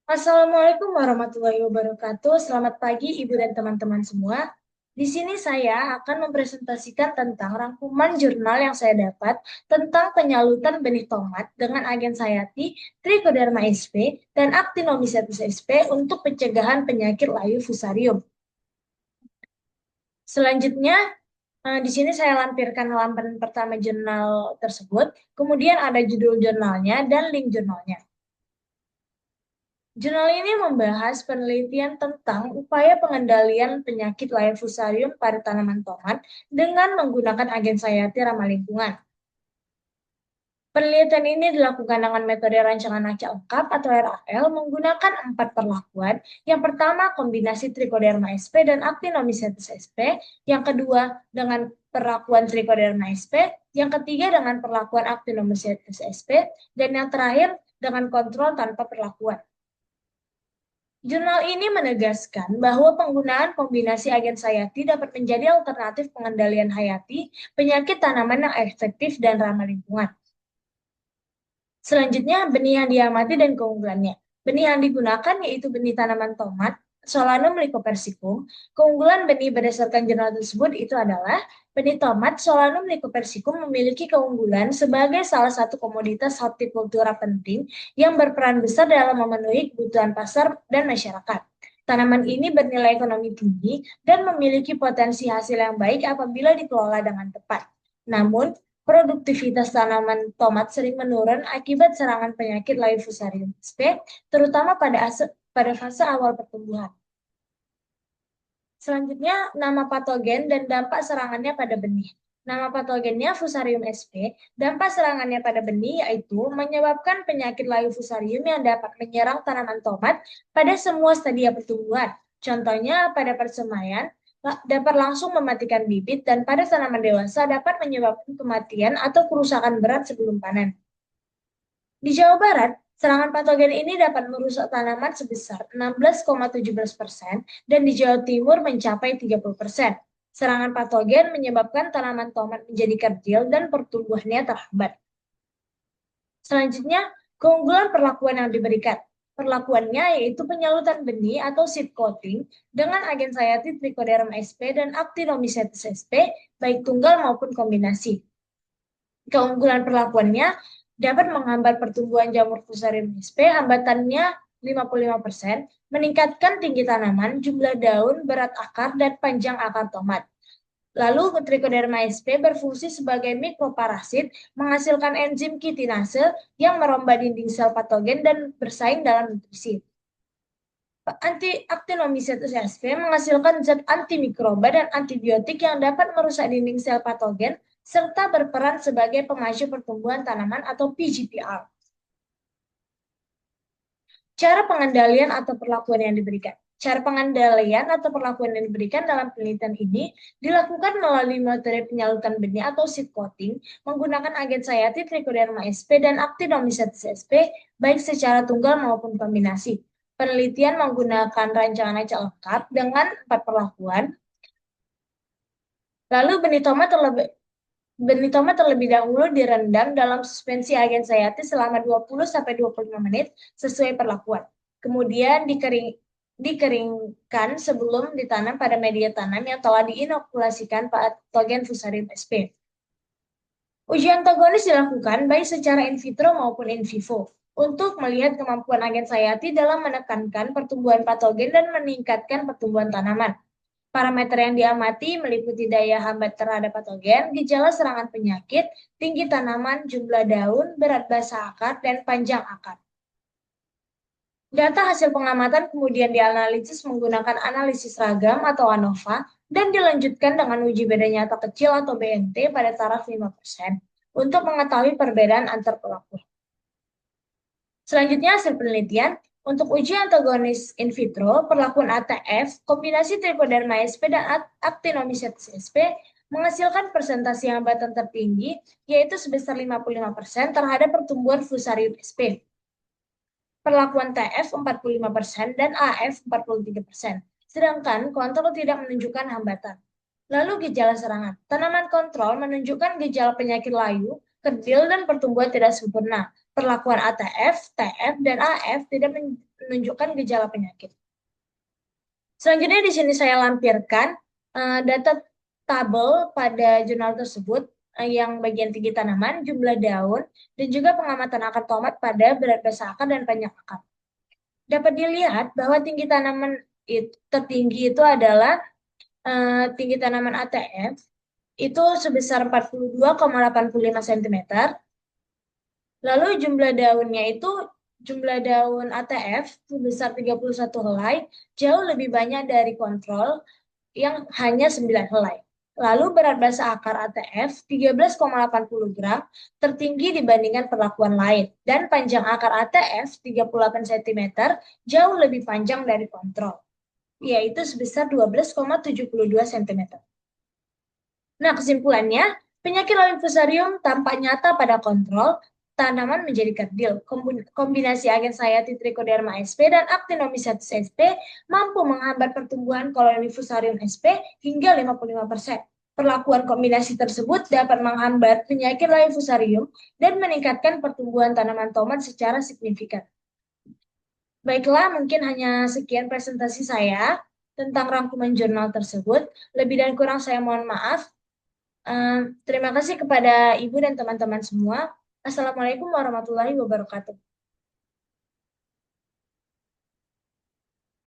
Assalamualaikum warahmatullahi wabarakatuh. Selamat pagi Ibu dan teman-teman semua. Di sini saya akan mempresentasikan tentang rangkuman jurnal yang saya dapat tentang penyalutan benih tomat dengan agen sayati, Trichoderma sp, dan Actinomycetes sp untuk pencegahan penyakit layu fusarium. Selanjutnya, di sini saya lampirkan halaman pertama jurnal tersebut, kemudian ada judul jurnalnya dan link jurnalnya. Jurnal ini membahas penelitian tentang upaya pengendalian penyakit layu fusarium pada tanaman tomat dengan menggunakan agen sayati ramah lingkungan. Penelitian ini dilakukan dengan metode rancangan acak lengkap atau RAL menggunakan 4 perlakuan. Yang pertama, kombinasi Trichoderma sp dan Actinomycetes sp. Yang kedua, dengan perlakuan Trichoderma sp. Yang ketiga, dengan perlakuan Actinomycetes sp. Dan yang terakhir, dengan kontrol tanpa perlakuan. Jurnal ini menegaskan bahwa penggunaan kombinasi agen sayati dapat menjadi alternatif pengendalian hayati penyakit tanaman yang efektif dan ramah lingkungan. Selanjutnya, benih yang diamati dan keunggulannya. Benih yang digunakan yaitu benih tanaman tomat, Solanum lycopersicum. Keunggulan benih berdasarkan jurnal tersebut itu adalah benih tomat Solanum lycopersicum memiliki keunggulan sebagai salah satu komoditas hortikultura penting yang berperan besar dalam memenuhi kebutuhan pasar dan masyarakat. Tanaman ini bernilai ekonomi tinggi dan memiliki potensi hasil yang baik apabila dikelola dengan tepat. Namun, produktivitas tanaman tomat sering menurun akibat serangan penyakit layu fusarium sp, terutama pada fase awal pertumbuhan. Selanjutnya, nama patogen dan dampak serangannya pada benih. Nama patogennya Fusarium sp, dampak serangannya pada benih yaitu menyebabkan penyakit layu fusarium yang dapat menyerang tanaman tomat pada semua stadia pertumbuhan. Contohnya pada persemaian, dapat langsung mematikan bibit dan pada tanaman dewasa dapat menyebabkan kematian atau kerusakan berat sebelum panen. Di Jawa Barat, serangan patogen ini dapat merusak tanaman sebesar 16,17% dan di Jawa Timur mencapai 30%. Serangan patogen menyebabkan tanaman tomat menjadi kerdil dan pertumbuhannya terhambat. Selanjutnya, keunggulan perlakuan yang diberikan. Perlakuannya yaitu penyalutan benih atau seed coating dengan agen sayati Trichoderma sp dan Actinomycetes sp, baik tunggal maupun kombinasi. Keunggulan perlakuannya dapat menghambat pertumbuhan jamur fusarium sp, hambatannya 55%, meningkatkan tinggi tanaman, jumlah daun, berat akar, dan panjang akar tomat. Lalu Trichoderma sp berfungsi sebagai mikroparasit, menghasilkan enzim kitinase yang merombak dinding sel patogen dan bersaing dalam nutrisi. Actinomycetes sp menghasilkan zat antimikroba dan antibiotik yang dapat merusak dinding sel patogen serta berperan sebagai pemaju pertumbuhan tanaman atau PGPR. Cara pengendalian atau perlakuan yang diberikan. Cara pengendalian atau perlakuan yang diberikan dalam penelitian ini dilakukan melalui metode penyalutan benih atau seed coating menggunakan agen sayati Trichoderma sp dan Actinomycetes sp baik secara tunggal maupun kombinasi. Penelitian menggunakan rancangan acak lengkap dengan 4 perlakuan. Lalu benih tomat terlebih dahulu direndam dalam suspensi agen sayati selama 20-25 menit sesuai perlakuan. Kemudian dikeringkan sebelum ditanam pada media tanam yang telah diinokulasikan patogen Fusarium sp. Uji antagonis dilakukan baik secara in vitro maupun in vivo untuk melihat kemampuan agen sayati dalam menekankan pertumbuhan patogen dan meningkatkan pertumbuhan tanaman. Parameter yang diamati meliputi daya hambat terhadap patogen, gejala serangan penyakit, tinggi tanaman, jumlah daun, berat basah akar, dan panjang akar. Data hasil pengamatan kemudian dianalisis menggunakan analisis ragam atau ANOVA dan dilanjutkan dengan uji beda nyata kecil atau BNT pada taraf 5% untuk mengetahui perbedaan antar pelaku. Selanjutnya hasil penelitian. Untuk uji antagonis in vitro, perlakuan ATF, kombinasi Trichoderma sp dan Actinomycetes sp menghasilkan persentase hambatan tertinggi, yaitu sebesar 55% terhadap pertumbuhan Fusarium sp. Perlakuan TF 45% dan AF 43%, sedangkan kontrol tidak menunjukkan hambatan. Lalu gejala serangan. Tanaman kontrol menunjukkan gejala penyakit layu, kerdil, dan pertumbuhan tidak sempurna. Perlakuan ATF, TF, dan AF tidak menunjukkan gejala penyakit. Selanjutnya di sini saya lampirkan data tabel pada jurnal tersebut yang bagian tinggi tanaman, jumlah daun, dan juga pengamatan akar tomat pada berat basa akar dan panjang akar. Dapat dilihat bahwa tinggi tanaman tertinggi itu adalah tinggi tanaman ATF itu sebesar 42,85 cm. Lalu jumlah daun ATF sebesar 31 helai, jauh lebih banyak dari kontrol yang hanya 9 helai. Lalu berat basa akar ATF 13,80 gram, tertinggi dibandingkan perlakuan lain. Dan panjang akar ATF 38 cm, jauh lebih panjang dari kontrol, yaitu sebesar 12,72 cm. Nah, kesimpulannya, penyakit layu fusarium tampak nyata pada kontrol, tanaman menjadi kerdil. Kombinasi agen sayati Trichoderma sp dan Actinomycetes sp mampu menghambat pertumbuhan koloni fusarium sp hingga 55%. Perlakuan kombinasi tersebut dapat menghambat penyakit layu fusarium dan meningkatkan pertumbuhan tanaman tomat secara signifikan. Baiklah, mungkin hanya sekian presentasi saya tentang rangkuman jurnal tersebut. Lebih dan kurang saya mohon maaf. Terima kasih kepada Ibu dan teman-teman semua. Assalamualaikum warahmatullahi wabarakatuh.